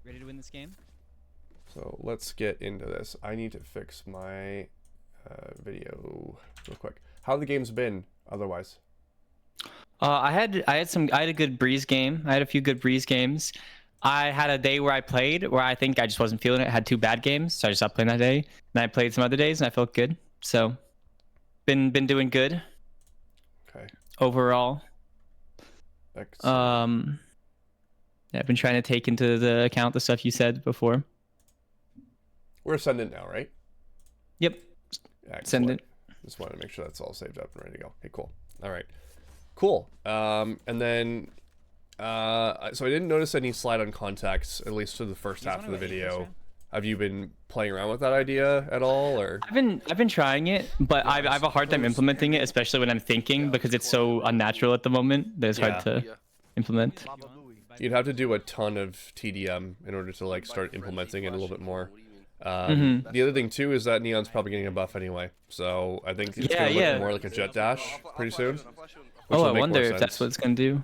Ready to win this game? So let's get into this. I need to fix my video real quick. How the game's been otherwise? I had a good breeze game. I had a few good breeze games. I had a day where I played where I think I just wasn't feeling it. I had two bad games, so I just stopped playing that day. And I played some other days and I felt good. So been doing good Okay. overall. Excellent. Yeah, I've been trying to take into the account the stuff you said before. We're Ascendant now, right? Yep. Excellent. Ascendant. Just wanted to make sure that's all saved up and ready to go. Okay, cool. All right. Cool. And then, so I didn't notice any slide on contacts, at least for the first half of the video. Have you been playing around with that idea at all, or? I've been trying it, but I have a hard time implementing it, especially when I'm thinking, because it's so unnatural at the moment that it's hard to implement. You'd have to do a ton of TDM in order to like start implementing it a little bit more. The other thing too is that Neon's probably getting a buff anyway, so I think it's gonna look more like a jet dash pretty soon. Oh, I wonder if that's what it's gonna do.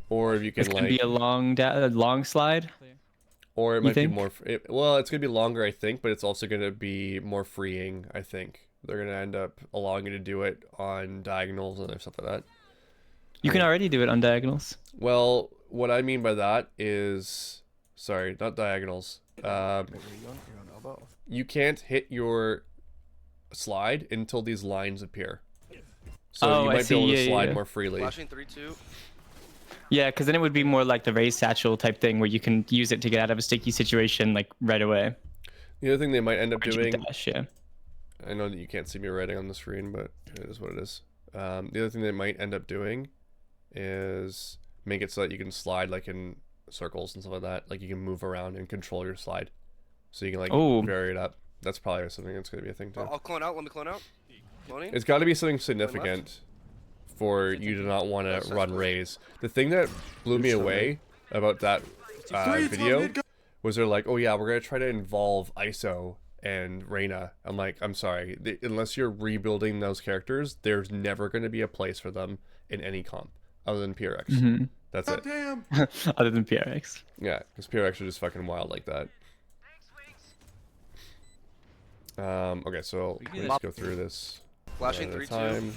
Or if you can it's gonna be a long slide. Or it might be more. Well, it's gonna be longer, I think, but it's also gonna be more freeing. I think they're gonna end up allowing you to do it on diagonals and stuff like that. You can already do it on diagonals. Well, what I mean by that is, sorry, not diagonals. You can't hit your slide until these lines appear. So you might be able to slide more freely. Flashing 3-2. Yeah, because then it would be more like the raise satchel type thing where you can use it to get out of a sticky situation like right away. The other thing they might end up doing, dash, yeah. I know that you can't see me writing on the screen, but it is what it is. The other thing they might end up doing is make it so that you can slide like in circles and stuff like that. Like you can move around and control your slide. So you can like vary it up. That's probably something that's going to be a thing too. I'll clone out. Let me clone out. Cloning. It's got to be something significant for you to not want to run raise. The thing that blew me away about that video was they're like, oh yeah, we're going to try to involve ISO and Reyna. I'm like, I'm sorry. Unless you're rebuilding those characters, there's never going to be a place for them in any comp other than PRX. That's it. Damn. Other than PRX. Yeah, because PRX are just fucking wild like that. Okay, so let's go through this. Flashing 3-2.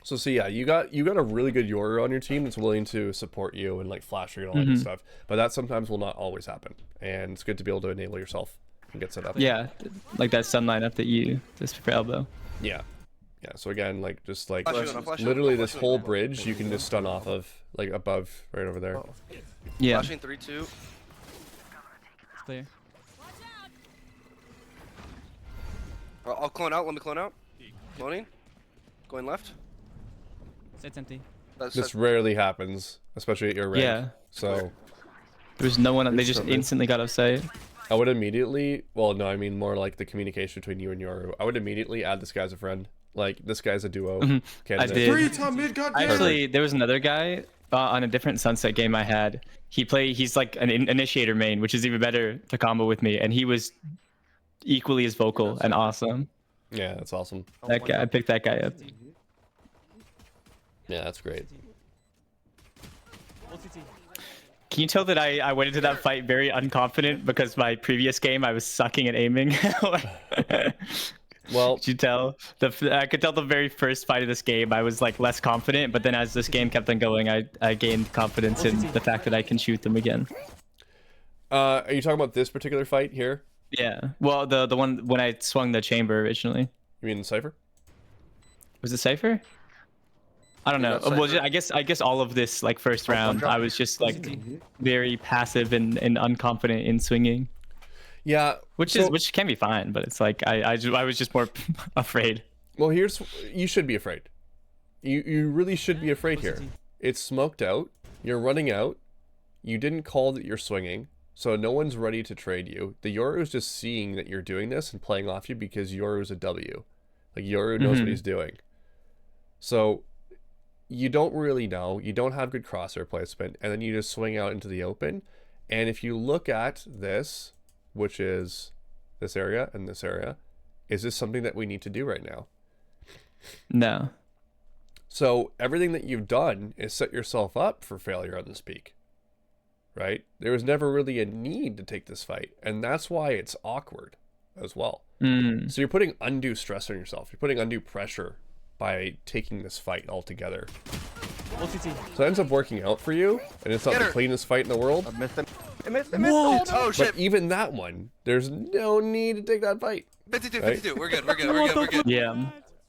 So yeah, you got a really good Yoru on your team that's willing to support you and like flash you and all that good stuff. But that sometimes will not always happen, and it's good to be able to enable yourself and get set up. Yeah, like that stun lineup that you just for elbow. Yeah. Yeah, so again, like just like literally this whole bridge you can just stun off of, like above, right over there. Yeah. Flashing 3-2. Clear. I'll clone out. Let me clone out. Cloning. Going left. It's empty. This rarely happens, especially at your rank. Yeah. So there's no one. They just instantly got upset. I would immediately. Well, no, I mean more like the communication between you and Yoru. I would immediately add this guy as a friend. Like this guy's a duo. I did. Actually, there was another guy on a different Sunset game I had. He's like an initiator main, which is even better to combo with me, and he was equally as vocal and awesome. Yeah, that's awesome. That guy, I picked that guy up. Yeah, that's great. Can you tell that I went into that fight very unconfident because my previous game I was sucking at aiming? Well, did you tell? I could tell the very first fight of this game I was like less confident, but then as this game kept on going, I gained confidence in the fact that I can shoot them again. Are you talking about this particular fight here? Yeah. Well, the one when I swung the chamber originally. You mean Cypher? Was it Cypher? I don't know. Well, I guess all of this like first round, I was just like very passive and unconfident in swinging. Yeah, which can be fine, but it's like I was just more afraid. Well, you should be afraid. You really should be afraid here. It's smoked out. You're running out. You didn't call that you're swinging, so no one's ready to trade you. The Yoru's just seeing that you're doing this and playing off you because Yoru's a W. Like Yoru knows what he's doing. So you don't really know. You don't have good crosshair placement, and then you just swing out into the open. And if you look at this, which is this area and this area, is this something that we need to do right now? No. So everything that you've done is set yourself up for failure on this peak, right? There was never really a need to take this fight, and that's why it's awkward as well. So you're putting undue stress on yourself. You're putting undue pressure by taking this fight altogether. So it ends up working out for you, and it's not the cleanest fight in the world. I missed him. I missed him. Oh, no. Oh, shit. But even that one, there's no need to take that fight. 52, right? 52. We're good. We're good. We're good. We're good. Yeah.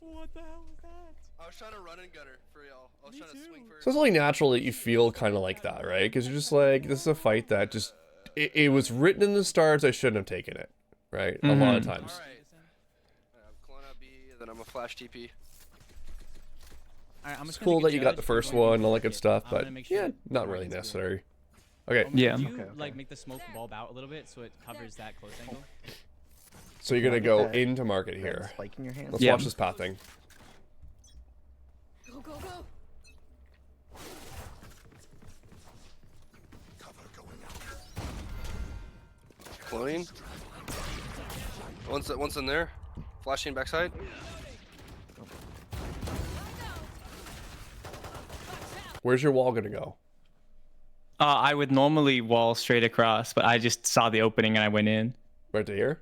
What the hell was that? I was trying to run and gutter for y'all. I was trying to swing for. So it's only natural that you feel kind of like that, right? Because you're just like, this is a fight that just, it was written in the stars, I shouldn't have taken it, right? A lot of times. All right. I'm calling out B, then I'm a flash TP. Alright, I'm It's just cool gonna that you got the first one and all that good stuff, I'm but gonna make sure yeah, not the really line's good. necessary. Okay, Yeah. Do you like make the smoke bulb out a little bit so it covers that close angle? so you're gonna go into market here. Spike in your hand. Let's Yeah. watch this path thing. Go, go, go. Cloning. One's in there. Flashing backside. Where's your wall gonna go? I would normally wall straight across, but I just saw the opening and I went in. Right to here?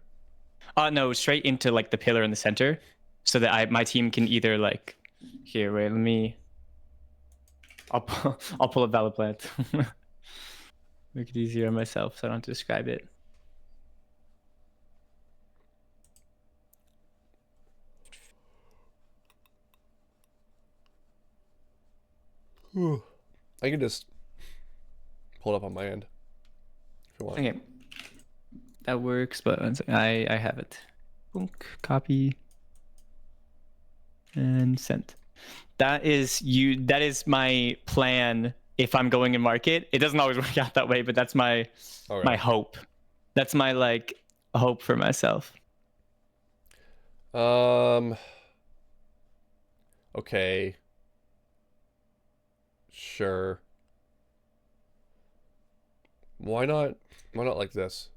No, straight into like the pillar in the center, so that my team can either like, here, wait, let me. I'll pull a valid plant. Make it easier on myself, so I don't have to describe it. I can just pull it up on my end if you want. Okay, that works, but I have it. Boom, copy and sent. That is my plan if I'm going in market. It doesn't always work out that way, but that's my All right. my hope. That's my like hope for myself. Okay. Sure. Why not like this?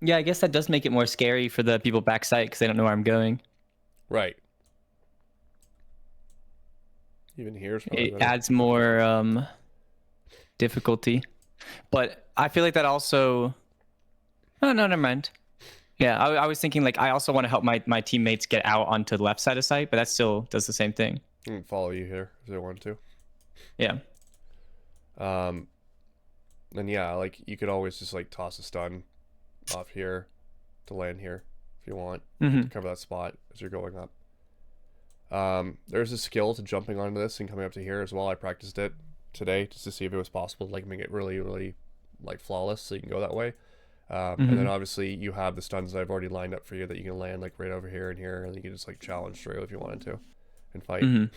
Yeah, I guess that does make it more scary for the people backside because they don't know where I'm going. Right. Even here's probably It better. adds more difficulty. But I feel like that also. Oh no, never mind. Yeah, I was thinking like I also want to help my teammates get out onto the left side of site, but that still does the same thing. I can follow you here if I want to. Yeah. Then yeah, like you could always just like toss a stun off here to land here if you want to cover that spot as you're going up. There's a skill to jumping onto this and coming up to here as well. I practiced it today just to see if it was possible to like make it really, really like flawless so you can go that way. And then obviously you have the stuns that I've already lined up for you that you can land like right over here and here, and you can just like challenge through if you wanted to and fight. And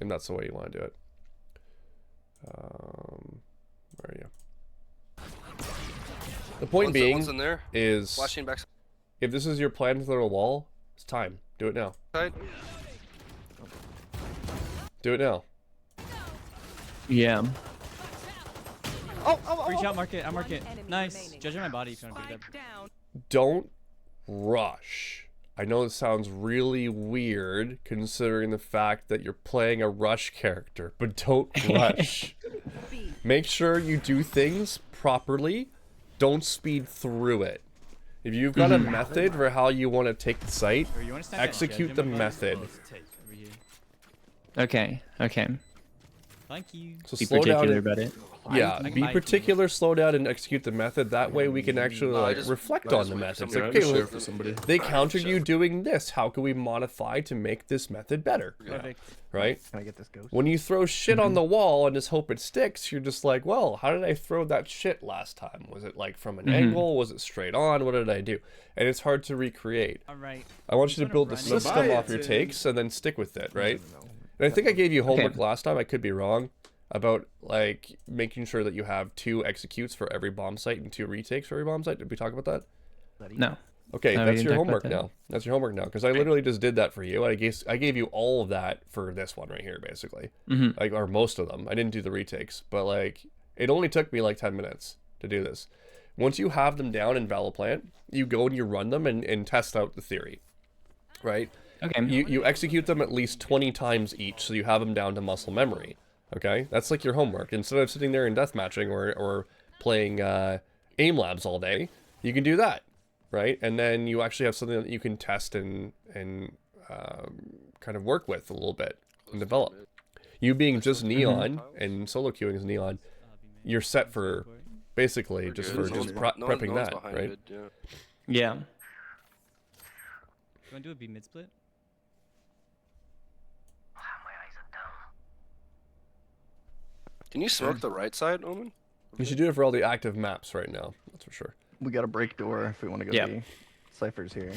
that's the way you want to do it. Where are you? The point being One's in there. is Flashing backside. if this is your plan to throw a wall, it's time. Do it now. Do it now. Yeah. Reach out, market. I'm market. Nice. Judging my body if you want to do that. Don't rush. I know it sounds really weird considering the fact that you're playing a rush character, but don't rush. Make sure you do things properly. Don't speed through it. If you've got a method for how you want to take the site, Or you wanna stand there? execute Judging the my body? method. Over here. Okay. Okay. Thank you. So Be slow down. particular about it. Yeah, Like be my- particular, slow down, and execute the method. That way we can actually like just- reflect I on just the wait for method. It's somebody like, to okay, share well, for somebody. they countered you doing this. How can we modify to make this method better? Perfect. Right? Can I get this ghost? When you throw shit on the wall and just hope it sticks, you're just like, well, how did I throw that shit last time? Was it like from an angle? Was it straight on? What did I do? And it's hard to recreate. All right. I want you to gonna build the run system it. off your takes and then stick with it, right? And I think I gave you homework last time. I could be wrong about like making sure that you have 2 executes for every bomb site and 2 retakes for every bomb site. Did we talk about that? No. Okay, No, we that's didn't your talk about homework that. now. That's your homework now, because I literally just did that for you. I gave you all of that for this one right here, basically, like or most of them. I didn't do the retakes, but like it only took me like 10 minutes to do this. Once you have them down in Valiplant, you go and you run them and test out the theory. right? Okay. You execute them at least 20 times each, so you have them down to muscle memory. Okay, that's like your homework. Instead of sitting there and deathmatching or playing aim labs all day, you can do that, right? And then you actually have something that you can test and kind of work with a little bit and develop. You being just Neon and solo queuing as Neon, you're set for basically just for just prepping that, right? It, yeah. Yeah. You want to do a B mid split? Can you smoke the right side, Omen? You should do it for all the active maps right now. That's for sure. We got a break door if we want to go Yeah. B. Cypher's here.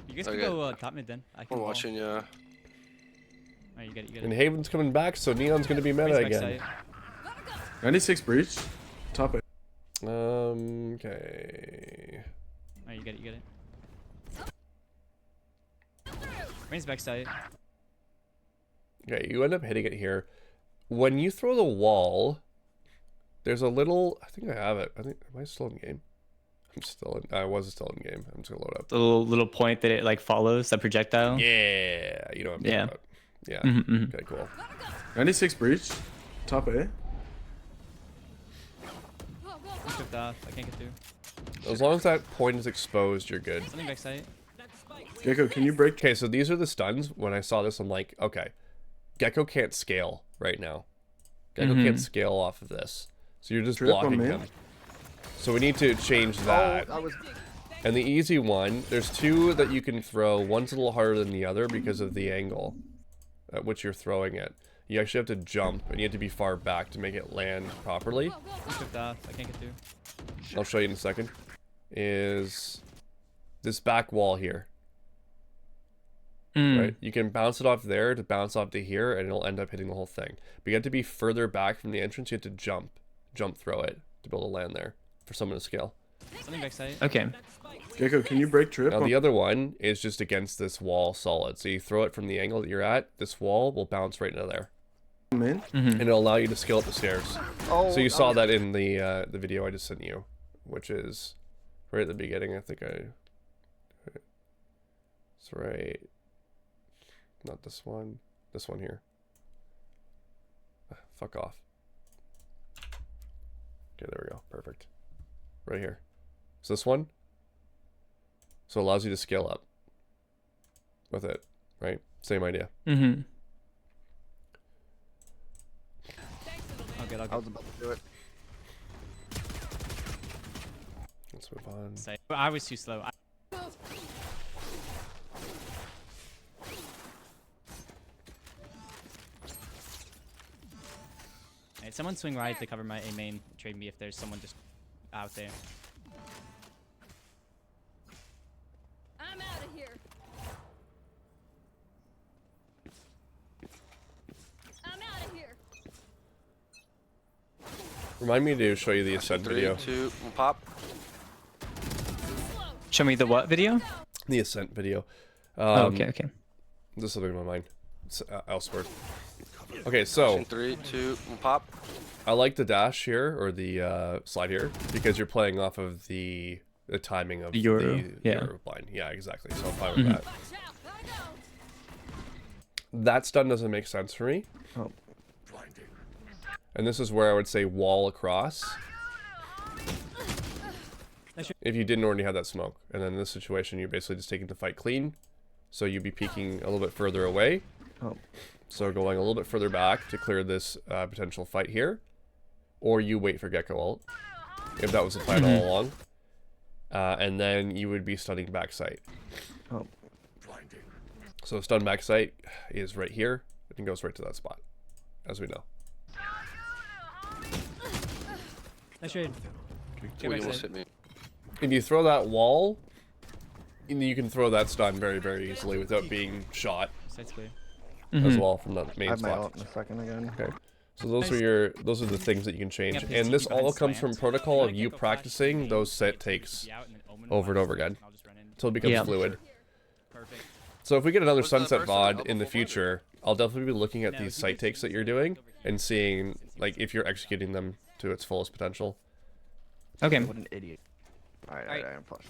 You guys can Okay. go top mid then. I can I'm wall. watching ya. Alright, you get it, you get And it. Haven's coming back, so Neon's gonna be meta Raise back again. side. 96 breach. Top it. Okay. Alright, you get it, you get it. Raise back side. Okay, you end up hitting it here. When you throw the wall, there's a little. I think I have it. Am I still in game? I'm still in. I was still in game. I'm just gonna load up. The little point that it like follows the projectile. Yeah, you know what I'm talking about. Yeah. Mm-hmm. Okay, cool. 96 breach. Top A. I'm tripped off. I can't get through. As long as that point is exposed, you're good. Something back side. Gecko, can you break? Okay, so these are the stuns. When I saw this, I'm like, okay, Gecko can't scale right now. Gecko can't scale off of this, so you're just Trip on blocking me. him. So we need to change that. Oh, that was. And the easy one, there's two that you can throw. One's a little harder than the other because of the angle at which you're throwing it. You actually have to jump, and you have to be far back to make it land properly. I'm tripped off. I can't get through. I'll show you in a second. Is this back wall here, right? You can bounce it off there to bounce off to here, and it'll end up hitting the whole thing. But you have to be further back from the entrance. You have to jump throw it to be able to land there for someone to scale. Something back side. Okay. Gecko, can you break trip? Now on- the other one is just against this wall solid. So you throw it from the angle that you're at, this wall will bounce right into there. Mid. And it'll allow you to scale up the stairs. Oh, So you saw that in the video I just sent you, which is right at the beginning. I think it's right. Not this one. This one here. Fuck off. Okay, there we go. Perfect. Right here. So this one. So it allows you to scale up with it, right? Same idea. Mm-hmm. I'll get, I'll I get. was about to do it. Let's move on. Side. I was too slow. Hey, someone swing right to cover my A main. Trade me if there's someone just out there. I'm out of here. I'm out of here. Remind me to show you the Ascent 3, video. 2, pop. Show me the what video? The Ascent video. Oh, okay, okay. This is something in my mind. It's elsewhere. Okay, so 3, 2, pop. I like the dash here, or the slide here, because you're playing off of the timing of The Euro, the yeah. Euro blind. Yeah, exactly. So I'm fine with that. That stun doesn't make sense for me. Oh. And this is where I would say wall across. If you didn't already have that smoke. And then in this situation, you're basically just taking the fight clean. So you'd be peeking a little bit further away. Oh. So going a little bit further back to clear this potential fight here. Or you wait for Gecko ult, if that was the plan all along. And then you would be stunning backside. Oh. So stun backside is right here. It goes right to that spot, as we know. Nice trade. Oh, Get you back almost side. hit me. If you throw that wall, you can throw that stun very, very easily without being shot Side's clear. as well from the I main have my spot. ult in a second again. Okay. So those are the things that you can change. Yep, his And this TP behind all comes from slant. protocol of Like you Gecko flash, practicing wait, those set wait, takes TP out, and then Omen over and flash, over again I'll just run in. until it becomes Yeah. fluid. Perfect. So if we get another What's the Sunset first VOD one? in the future, I'll definitely be looking at No, these he site just- takes that you're doing and seeing like if you're executing them to its fullest potential. Okay. What an idiot. Alright, Alright. I'm flush.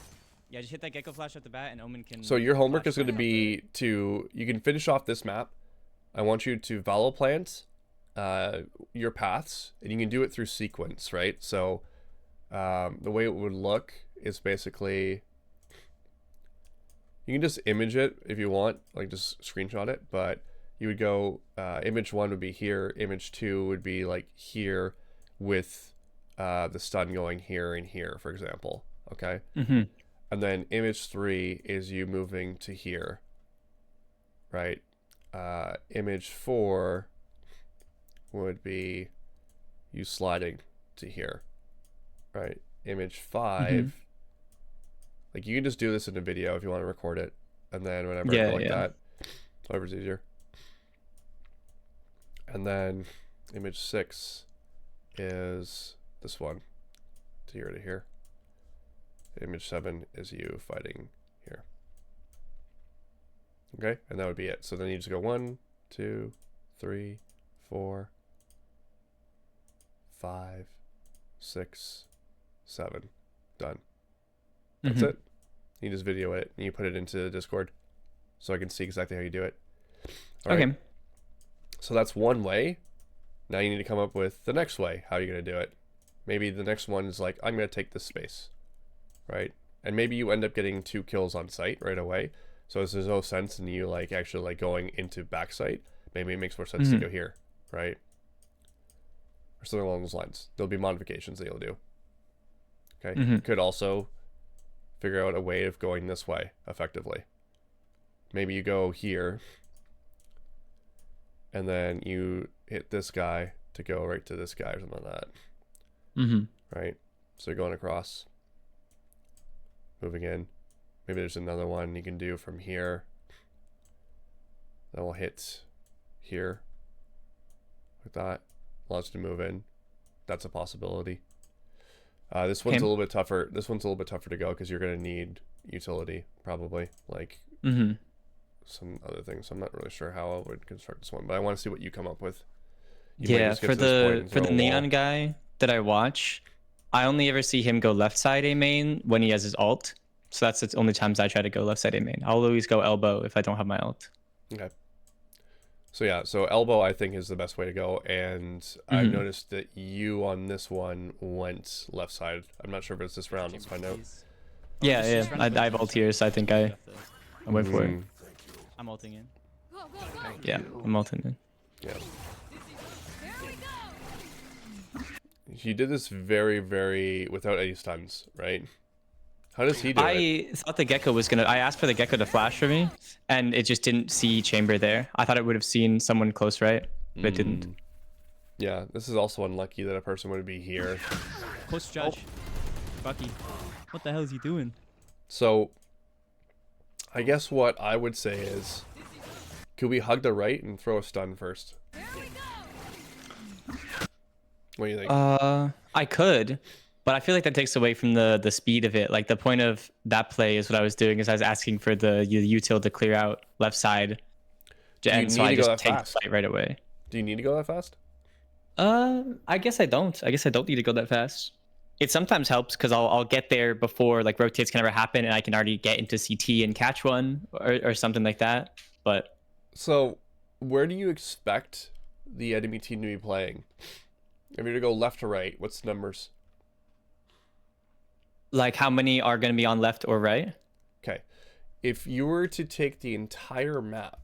Yeah, just hit that Gecko flash at the bat, and Omen can. So your homework flash is going to back. be to, you can finish off this map. I want you to valor plant your paths, and you can do it through sequence, right? So the way it would look is basically, you can just image it if you want, like just screenshot it, but you would go, image 1 would be here, image 2 would be like here with the stun going here and here, for example, okay? Mm-hmm. And then image 3 is you moving to here, right? Image 4 would be you sliding to here, right? Image 5, like you can just do this in a video if you want to record it, and then whenever I go like that, whatever's easier. And then image 6 is this one, to here to here. Image 7 is you fighting here. Okay, and that would be it. So then you just go 1, 2, 3, 4, 5, 6, 7. Done. That's it. You just video it and you put it into Discord so I can see exactly how you do it. All Okay. right. So that's one way. Now you need to come up with the next way. How are you going to do it? Maybe the next one is like, I'm going to take this space, right? And maybe you end up getting 2 kills on site right away. So there's no sense in you like actually like going into backside. Maybe it makes more sense to go here, right? Or something along those lines. There'll be modifications that you'll do. Okay. You could also figure out a way of going this way effectively. Maybe you go here and then you hit this guy to go right to this guy or something like that. Right? So you're going across, moving in. Maybe there's another one you can do from here. That will hit here. Like that. Allows you to move in. That's a possibility. This one's a little bit tougher. This one's a little bit tougher to go because you're going to need utility, probably. Like some other things. I'm not really sure how I would construct this one, but I want to see what you come up with. You might just get for to this point and the throw a neon wall. guy that I watch, I only ever see him go left side A main when he has his ult. So that's the only times I try to go left side A main. I'll always go elbow if I don't have my ult. Okay. So yeah, so elbow I think is the best way to go, and I've noticed that you on this one went left side. I'm not sure if it's this round. Let's find out. Yeah, I have ult here, so I think I went for it. I'm ulting in. Go, go, go. Yeah, I'm ulting in. Yeah. Here we go. He did this very, very without any stuns, right? How does he do it? I thought the Gecko was gonna. I asked for the Gecko to flash for me, and it just didn't see chamber there. I thought it would have seen someone close right, but it didn't. Yeah, this is also unlucky that a person would be here. Close judge. Bucky. What the hell is he doing? So, I guess what I would say is, could we hug the right and throw a stun first? Here we go. What do you think? I could, but I feel like that takes away from the speed of it. Like the point of that play is what I was doing is I was asking for the util to clear out left side, and so need I to go just that take the fast? fight right away. Do you need to go that fast? I guess I don't. I guess I don't need to go that fast. It sometimes helps because I'll get there before like rotates can ever happen, and I can already get into CT and catch one or something like that. But So, where do you expect the enemy team to be playing? If you're to go left to right, what's the numbers? like, how many are going to be on left or right? Okay. If you were to take the entire map,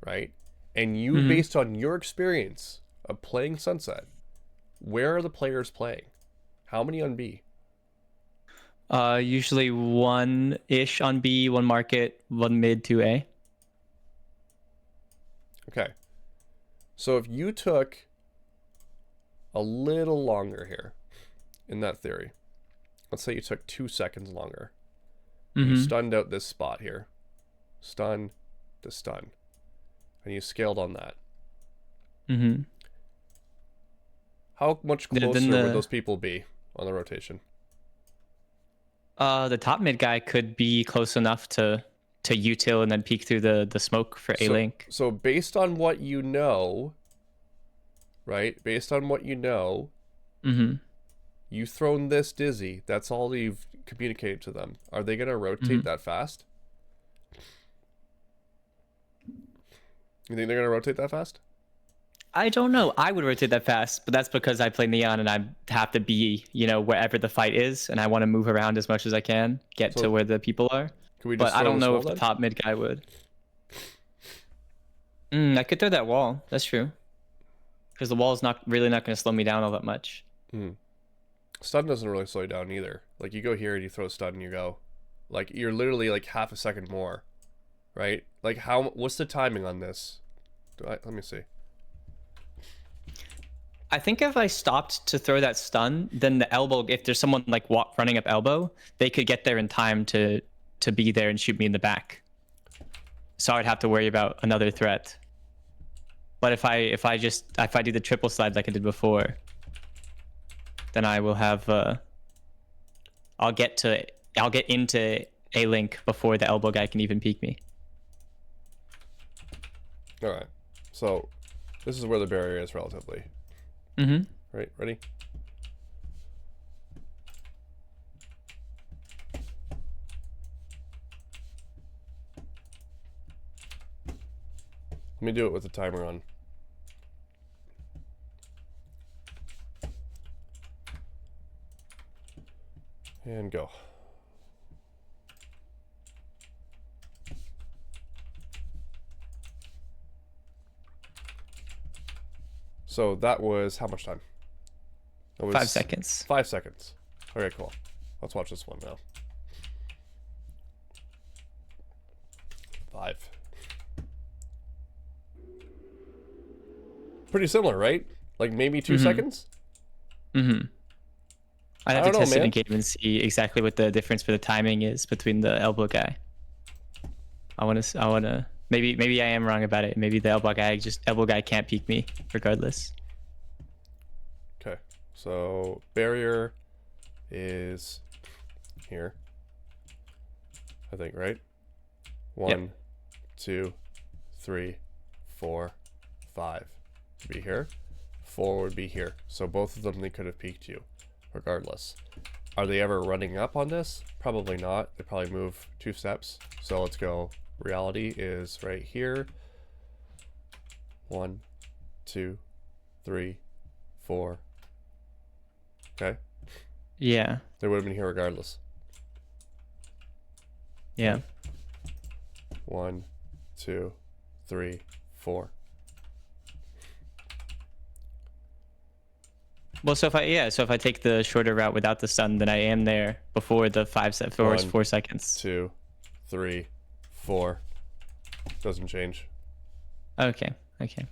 right, and you, based on your experience of playing Sunset, where are the players playing? How many on B? Usually one-ish on B, one market, one mid, two A. Okay. So if you took a little longer here in that theory, let's say you took 2 seconds longer, you stunned out this spot here, stun to stun, and you scaled on that. How much Then closer the- would those people be on the rotation? The top mid guy could be close enough to util and then peek through the smoke for A link. So based on what you know, right? Based on what you know, You've thrown this dizzy. That's all you've communicated to them. Are they going to rotate that fast? You think they're going to rotate that fast? I don't know. I would rotate that fast, but that's because I play Neon and I have to be, you know, wherever the fight is, and I want to move around as much as I can, get So, to where the people are. Can we just But I throw don't this know wall if the then? top mid guy would. I could throw that wall. That's true. Because the wall is not going to slow me down all that much. Stun doesn't really slow you down either. Like, you go here and you throw a stun and you go. Like, you're literally like half a second more. Right? Like, what's the timing on this? Let me see. I think if I stopped to throw that stun, then the elbow, if there's someone like running up elbow, they could get there in time to be there and shoot me in the back. So I'd have to worry about another threat. But if I do the triple slide like I did before, then I will have I'll get into a link before the elbow guy can even peek me. All right. So this is where the barrier is relatively. Right, ready? Let me do it with the timer on. And go. So that was how much time? That was 5 seconds. 5 seconds. Okay, cool. Let's watch this one now. 5. Pretty similar, right? Like maybe 2 seconds? I'd have don't to know, test it in man. game and see exactly what the difference for the timing is between the elbow guy. I wanna maybe I am wrong about it. Maybe the elbow guy can't peek me regardless. Okay. So barrier is here. I think, right? 1, 2, 3, 4, 5 would be here. 4 would be here. So both of them, they could have peeked you regardless. Are they ever running up on this? Probably not. They probably move 2 steps. So let's go. Reality is right here. 1, 2, 3, 4. Okay. Yeah. They would have been here regardless. Yeah. 1, 2, 3, 4. Well, so if I take the shorter route without the stun, then I am there before the 4 One, seconds. 2, 3, 4. Doesn't change. Okay. Okay.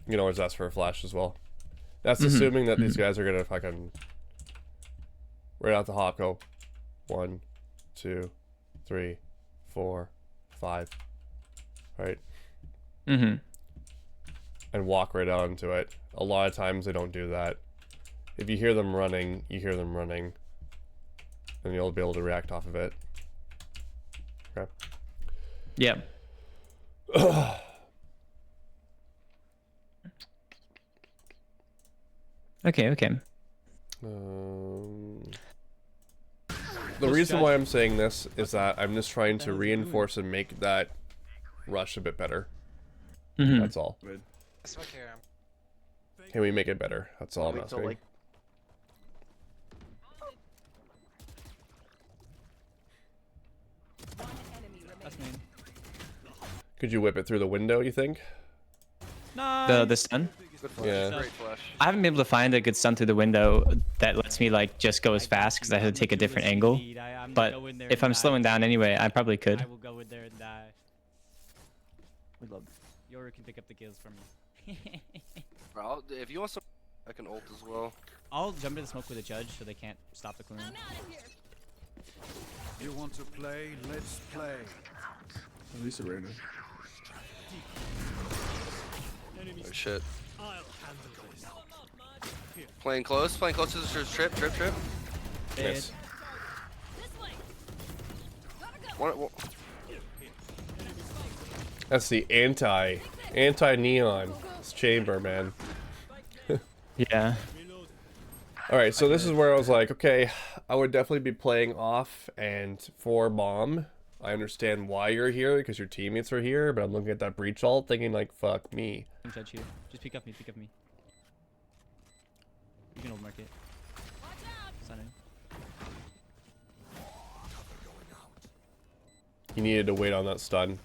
You can always ask for a flash as well. That's assuming that these guys are gonna fucking right out the hop go. 1, 2, 3, 4, 5. Right? And walk right out into it. A lot of times they don't do that. If you hear them running, you hear them running. And you'll be able to react off of it. Okay. Yeah. Okay. Okay. The reason why I'm saying this is that I'm just trying to reinforce and make that rush a bit better. That's all. Can we make it better? That's all I'm Wait till, asking. like, That's mean. Could you whip it through the window, you think? The stun. Good flash. Yeah. Great flash. I haven't been able to find a good stun through the window that lets me like just go as fast because I had to take a different angle. But if I'm slowing down anyway, I probably could. I will go in there and die. we love. Yoru can pick up the kills for me. Bro, if you want some, I can ult as well. I'll jump into the smoke with a judge so they can't stop the clone. I'm out of here. You want to play? Let's play. At least a random. Oh shit. Playing close to the trip. Yes. This way. Gotta go. One, That's the anti. Anti-neon. It's chamber, man. Yeah. Alright, so this is where I was like, okay, I would definitely be playing off and for bomb. I understand why you're here, because your teammates are here, but I'm looking at that breach ult thinking like, fuck me. I'm judge here. Just pick up me, pick up me. You can old market. Stunning. He needed to wait on that stun.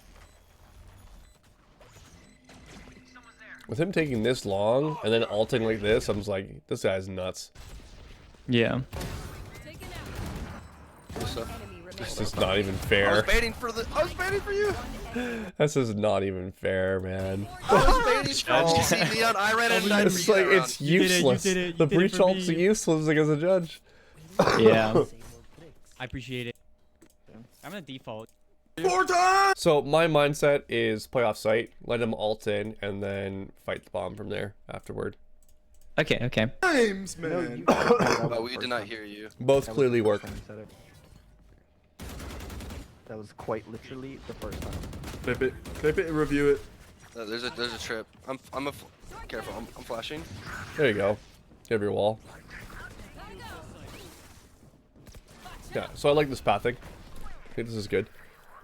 With him taking this long and then ulting like this, I'm just like, this guy's nuts. Yeah. This is not even I was fair. baiting for you. This is not even fair, man. I was baiting for you. See Neon, I ran in and died for It's you like, that it's round. useless. You did it, The you did it breach for ult's me. useless like, as a judge. Yeah. I appreciate it. I'm gonna default. So my mindset is play off site, let him ult in, and then fight the bomb from there afterward. Okay. Okay. Times, No, man. you Oh, we did not hear you. Both clearly work. That was quite literally the first time. Clip it and review it. There's a trip. Careful. I'm flashing. There you go. You have your wall. Yeah, so I like this pathing. I think this is good.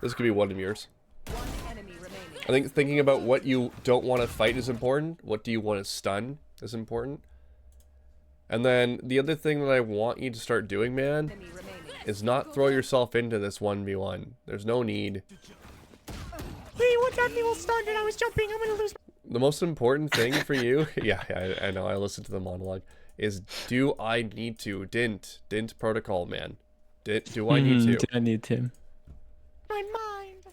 This could be one of yours. I think thinking about what you don't want to fight is important. What do you want to stun is important. And then the other thing that I want you to start doing, man, is not throw yourself into this 1v1. There's no need. Hey, what got me all started? I was jumping. I'm gonna lose. The most important thing for you, yeah, I know, I listened to the monologue, is do I need to? Didn't protocol, man. Do I need to? Do I need to? My mind.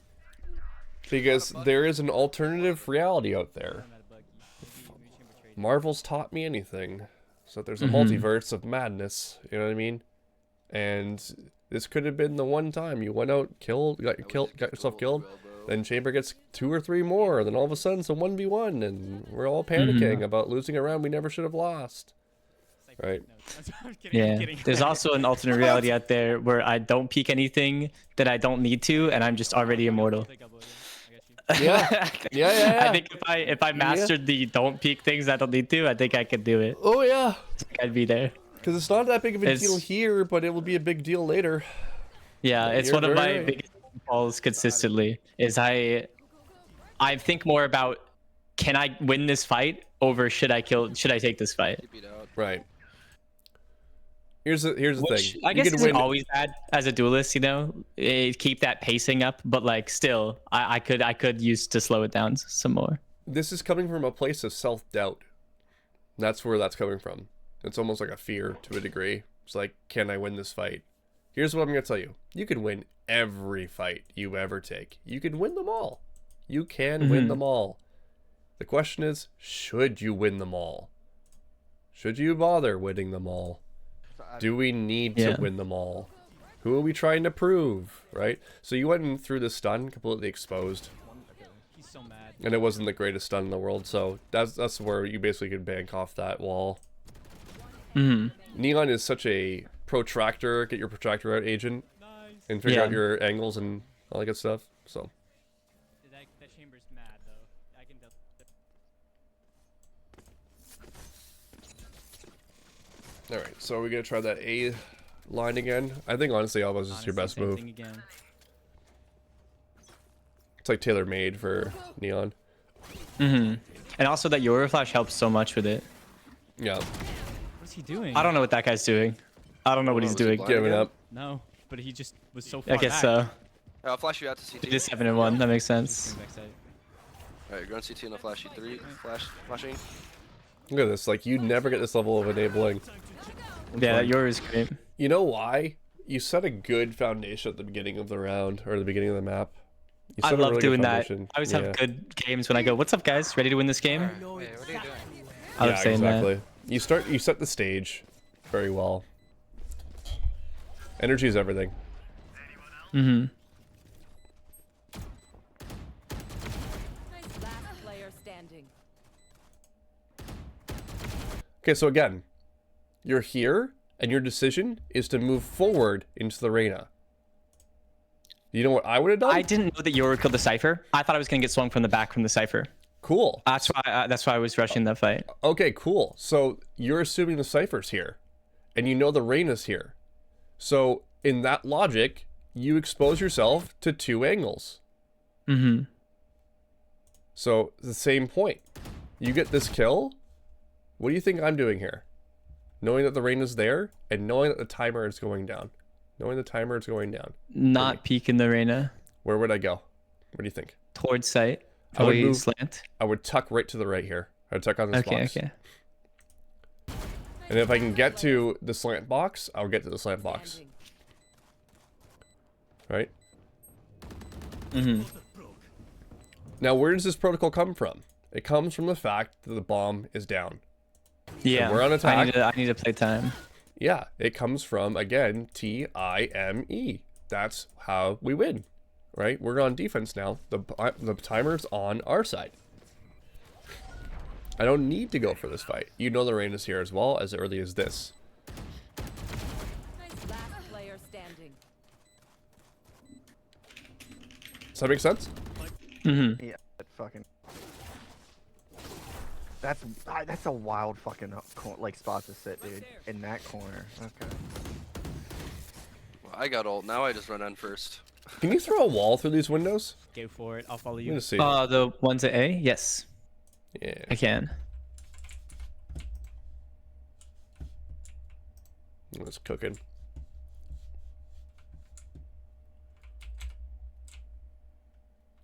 Because there is an alternative reality out there. Marvel's taught me anything. So there's a multiverse of madness, you know what I mean? And this could have been the one time you went out, got yourself killed, then Chamber gets 2 or 3 more, and then all of a sudden it's a 1v1, and we're all panicking about losing a round we never should have lost. Right. I'm kidding, I'm Yeah. kidding. There's also an alternate reality out there where I don't peek anything that I don't need to, and I'm just already immortal. Yeah. Yeah. I think if I mastered the don't peek things I don't need to, I think I could do it. Oh yeah. I'd be there. Because it's not that big of a It's- deal here, but it will be a big deal later. Yeah, it's You're one of very my right. biggest falls consistently. Is I think more about, can I win this fight over should I take this fight? Beat out. Right. Here's the Which thing. I guess you can isn't win. always bad as a duelist, you know. Keep that pacing up, but like still, I could use to slow it down some more. This is coming from a place of self-doubt. That's where that's coming from. It's almost like a fear to a degree. It's like, can I win this fight? Here's what I'm going to tell you. You can win every fight you ever take. You can win them all. You can win them all. The question is, should you win them all? Should you bother winning them all? Do we need to win them all? Who are we trying to prove, right? So you went in through the stun completely exposed. He's so mad. And it wasn't the greatest stun in the world, so that's where you basically can bank off that wall. Neon is such a protractor, get your protractor out agent, and figure out your angles and all that good stuff. So That chamber's mad though. I can tell. all right, so are we gonna try that A line again? I think honestly, Alva's is your best Same move. thing again. It's like tailor made for Neon. And also that Euroflash helps so much with it. Yeah, What's he doing? I don't know what that guy's doing. I don't know what he's was he doing. blind? giving up. No, but he just was so far I guess back. so. I'll flash you out to CT. It is 7-1. That makes sense. Alright, you're on CT and I'll flash you 3. Flashing. Look at this. Like you never get this level of enabling. Yeah, yours is great. You know why? You set a good foundation at the beginning of the round or the beginning of the map. You I set a love really good doing that. foundation. I always Yeah. have good games when I go, "What's up, guys? Ready to win this game?" I love saying exactly. You set the stage very well. Energy is everything. that. Last player standing. Okay, so again, you're here, and your decision is to move forward into the arena. You know what I would have done? I didn't know that Yoru killed the Cypher. I thought I was gonna get swung from the back from the Cypher. Cool. That's why I was rushing the fight. Okay, cool. So you're assuming the Cypher's here, and you know the Reyna's here. So in that logic, you expose yourself to 2 angles. Mm-hmm. So the same point. You get this kill. What do you think I'm doing here? Knowing that the Reyna's there, and knowing that the timer is going down. Knowing the timer is going down. Not peeking the Reyna. Where would I go? What do you think? Towards site. I would Probably move- slant. I would tuck right to the right here. I would tuck on this Okay, box. okay. And if I can get to the slant box, I'll get to the slant box. Right? Mm-hmm. Now, where does this protocol come from? It comes from the fact that the bomb is down. Yeah. we're on attack. I need to play time. Yeah, it comes from, again, T-I-M-E. That's how we win, right? We're on defense now. The timer's on our side. I don't need to go for this fight. You know the rain is here as well, as early as this. Last player standing. Does that make sense? Mm-hmm. Yeah, that fucking. That's a wild fucking like spot to sit, dude. In that corner. Okay. Well, I got ult. Now I just run on first. Can you throw a wall through these windows? Go for it. I'll follow I'm you. gonna see. The ones at A? Yes, Yeah. I can. It's cooking.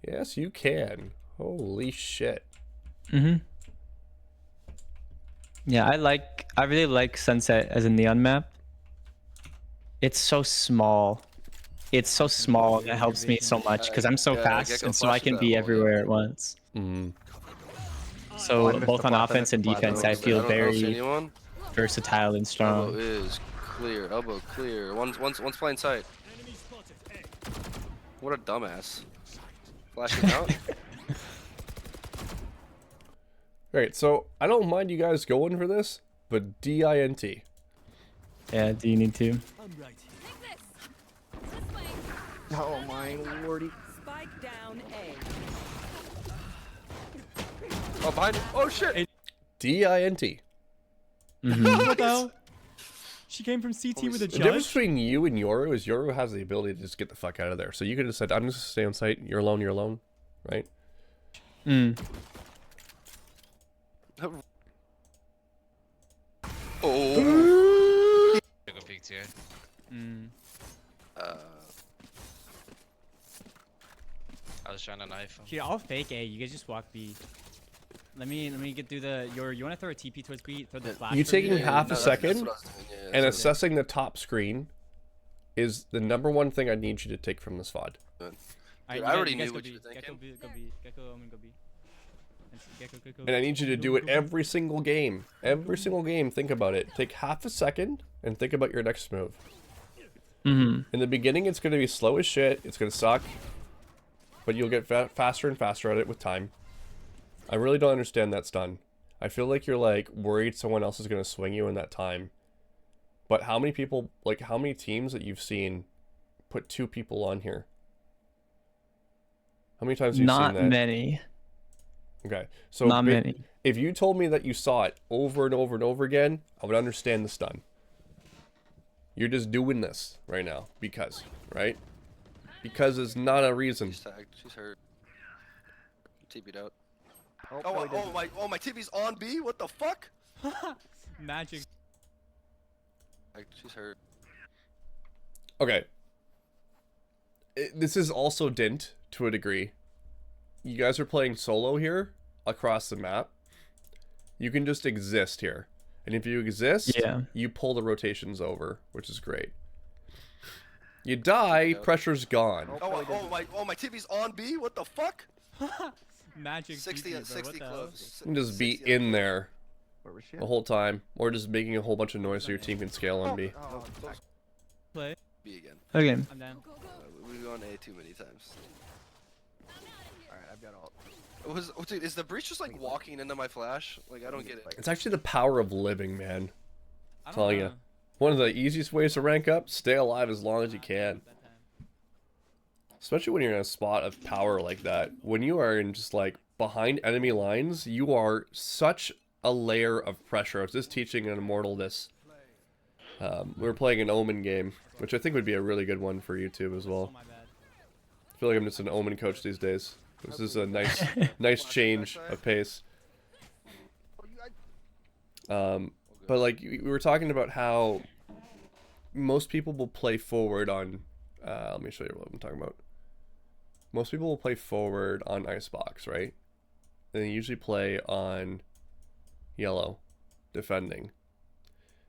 Yes, you can. Holy shit. Mm-hmm. Yeah, I really like Sunset as a neon map. It's so small. It's so small and it helps me so much because I'm so Yeah, fast Gecko and so I flashes can that be wall, yeah. everywhere at once. Mm. So I missed both the on blast, I offense missed and the blast. defense, I don't feel see very anyone. versatile and Elbow strong. is clear. Elbow clear. One's playing sight. What a dumbass. Flashing out. Alright, so I don't mind you guys going for this, but D-I-N-T. Yeah, do you need to? Take this. This way. Oh my lordy. Spike down A. Oh, behind. Oh shit. D-I-N-T. Mhm. What the hell? She came from CT with a The difference judge. between you and Yoru is Yoru has the ability to just get the fuck out of there. So you could have said, I'm just gonna stay on site, you're alone, right? Mm. Oh. Go peeked here. Mm. I was trying to knife him. Here, I'll fake A. You guys just walk B. Let me get through the. You wanna throw a TP towards B? Throw the flash. You for taking B? half a that's second what I was doing, yeah, and that's assessing the top screen is the #1 thing I need you to take from this VOD. Alright, Dude, you I guys- already you guys knew go what B. you were Gecko thinking. B, go B. Gecko, I'm gonna go B. Gecko. And I need you to do it every single game. Every single game, think about it. Take half a second and think about your next move. Mm-hmm. In the beginning, it's going to be slow as shit. It's going to suck. But you'll get faster and faster at it with time. I really don't understand that stun. I feel like you're like worried someone else is going to swing you in that time. But how many people, like how many teams that you've seen put 2 people on here? How many times have you seen Not that? many. Okay. So Not many. if you told me that you saw it over and over and over again, I would understand the stun. You're just doing this right now because, right? Because it's not a reason. She's tagged. She's hurt. TP'd out. Oh, Oh, no, he didn't. my TP's on B. What the fuck? Magic. She's hurt. Okay. This is also Dint to a degree. You guys are playing solo here across the map. You can just exist here. And if you exist, Yeah. you pull the rotations over, which is great. You die, pressure's gone. My TP's on B. What the fuck? Magic. 60 TP, and bro, 60 what the hell? close. You can just be 60 in there Where was she? the whole time, or just making a whole bunch of noise so your team can scale on B. Oh, Play. B again. Okay. I'm down. We've gone A too many times. alright, I've got all. Dude, is the breach just like walking into my flash? Like I don't get it. It's actually the power of living, man. I don't Telling know. you. One of the easiest ways to rank up, stay alive as long as you can. Especially when you're in a spot of power like that. When you are in just like behind enemy lines, you are such a layer of pressure. I was just teaching an immortal this. We were playing an Omen game, which I think would be a really good one for YouTube as well. Oh, my bad. I feel like I'm just an Omen coach these days. This is a nice change of pace. But like we were talking about how most people will play forward on. Let me show you what I'm talking about. Most people will play forward on Icebox, right? And they usually play on yellow, defending.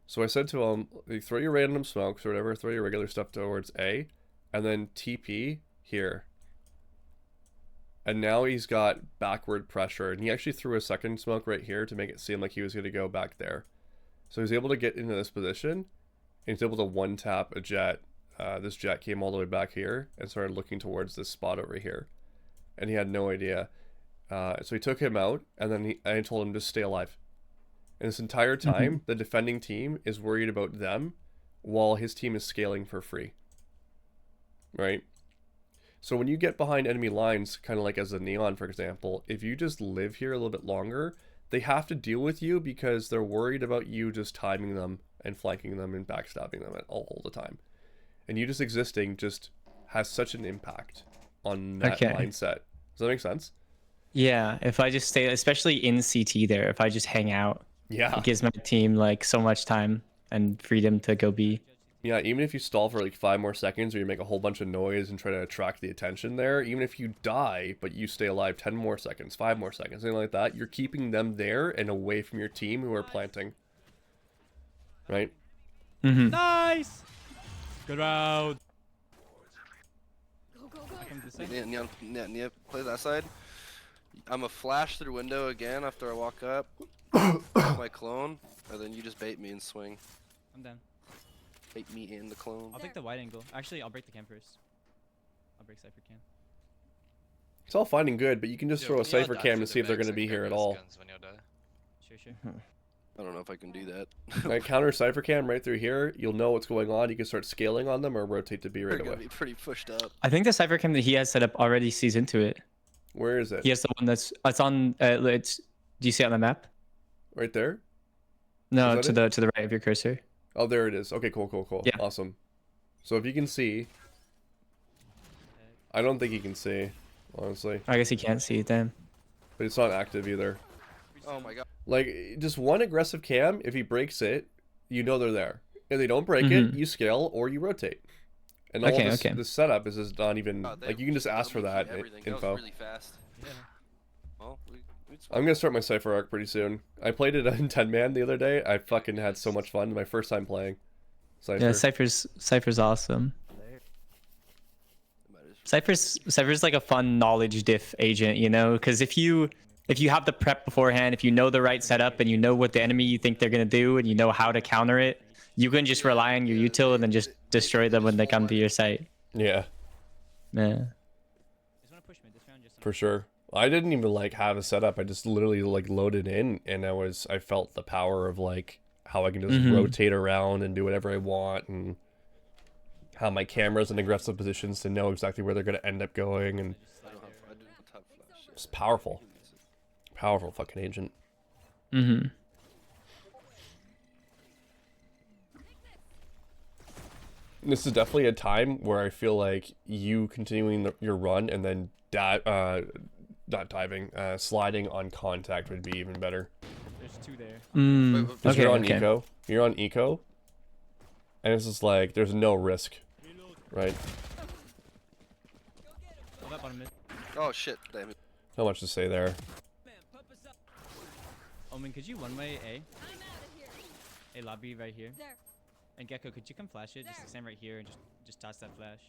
So I said to him, throw your random smokes or whatever, throw your regular stuff towards A, and then TP here. And now he's got backward pressure, and he actually threw a second smoke right here to make it seem like he was going to go back there. So he's able to get into this position, and he's able to one-tap a jet. This jet came all the way back here and started looking towards this spot over here. And he had no idea. So he took him out, and then I told him to stay alive. And this entire time, the defending team is worried about them, while his team is scaling for free. Right? So when you get behind enemy lines, kind of like as a Neon, for example, if you just live here a little bit longer, they have to deal with you because they're worried about you just timing them and flanking them and backstabbing them all the time. And you just existing just has such an impact on that mindset. Does that make sense? Yeah, if I just stay, especially in CT there, if I just hang out, Yeah. it gives my team like so much time and freedom to go B. Yeah, even if you stall for like 5 more seconds or you make a whole bunch of noise and try to attract the attention there, even if you die but you stay alive 10 more seconds, 5 more seconds, something like that, you're keeping them there and away from your team who are planting. Right? Nice! Good round. Go, go, go. I come this side. Nia, play that side. I'm a flash through window again after I walk up. My clone, and then you just bait me and swing. I'm down. Bait me in the clone. I'll take the wide angle. Actually, I'll break the cam first. I'll break Cypher cam. It's all fine and good, but you can just throw a Can you Cypher adapt cam to to the see if they're mags going to and be here grab at those all. guns when you die? Sure. I don't know if I can do that. Right, counter Cypher cam right through here. You'll know what's going on. You can start scaling on them or rotate to B They're right gonna away. be pretty pushed up. I think the cypher cam that he has set up already sees into it. Where is it? He has the one it's on. It's. Do you see it on the map? Right there? No, Is to that the right of your cursor. Oh, there it is. Okay, cool. Yeah. Awesome. So if you can see, I don't think you can see, honestly, I guess he can't see it then. but it's not active either. Oh my god. Like, just one aggressive cam, if he breaks it, you know they're there. If they don't break it, you scale or you rotate. And all Okay, this, okay. this setup is just not even, God, they like, you can just ask for that everything. That info. was really fast. Yeah. Well, I'm gonna start my Cypher arc pretty soon. I played it in 10-man the other day. I fucking had so much fun. My first time playing Cypher. Yeah, Cypher's awesome. Cypher's like a fun knowledge diff agent, you know, because if you have the prep beforehand, if you know the right setup and you know what the enemy you think they're gonna do and you know how to counter it, you can just rely on your util and then just destroy them when they come to your site. Yeah, Yeah. Just wanna push mid this round, just for sure. I didn't even like have a setup. I just literally like loaded in, and I felt the power of like how I can just rotate around and do whatever I want, and how my camera's in aggressive positions to know exactly where they're gonna end up going, and I don't have flash. it's powerful, powerful fucking agent. This is definitely a time where I feel like you continuing your run and then not diving, sliding on contact would be even better. There's 2 there. Because Okay, you're on okay. eco. You're on eco. And it's just like, there's no risk. Right? Hold up on mid. Oh shit, damn it. Not much to say there. Omen, could you one way A? A lobby right here. There. And Gecko, could you come flash it? Just stand right here and just toss that flash.